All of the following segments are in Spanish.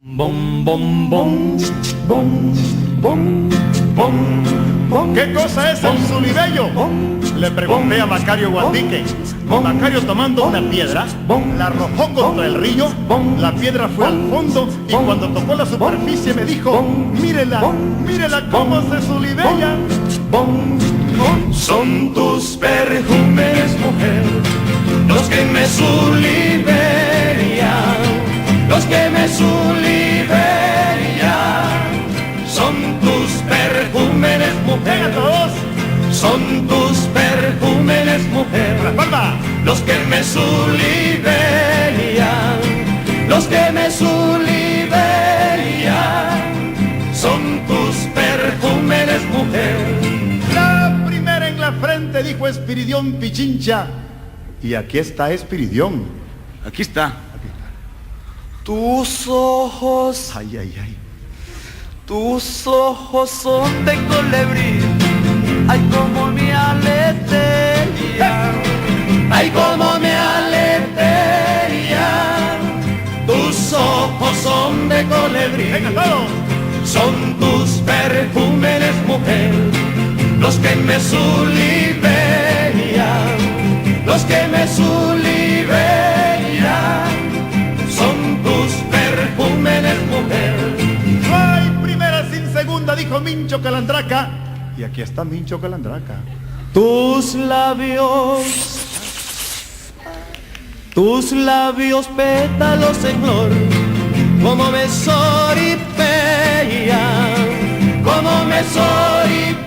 Bom, bom, bom, bom, bom, bom, bom. ¿Qué cosa es el Zulibello? Le pregunté a Macario Guandique. Macario, tomando una piedra, la arrojó contra el río, la piedra fue al fondo y cuando tocó la superficie me dijo: mírela, mírela cómo se zulibella. Son tus perfumes, mujer, los que me zuliberían, los que me zuliberían. Son tus perfumes, mujer, son tus perfumes, mujer, los que me zuliberían, los que me zuliberían. Son tus perfumes, mujer. La primera en la frente dijo Espiridión Pichincha. Y aquí está Espiridión. Aquí está. Tus ojos, Ay, ay, ay. tus ojos son de colibrí. Ay, como me aletean, ay, como me aletean. Tus ojos son de colibrí. Venga, todos. Son tus perfumes, mujer, los que me zuliberían, los que me zuliberían. Son tus perfumes, mujer. No hay primera sin segunda, dijo Mincho Calandraca. Y aquí está Mincho Calandraca. Tus pétalos en flor, como me soripean, como me soripean.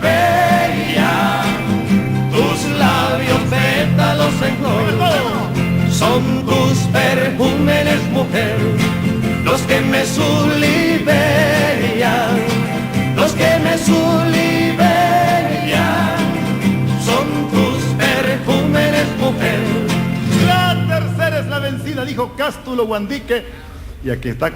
Tus labios pétalos en flor, son tus perfumes, mujer, los que me zuliberían, los que me zuliberían. Son tus perfumes, mujer. La tercera es la vencida, dijo Cástulo Guandique. Y aquí está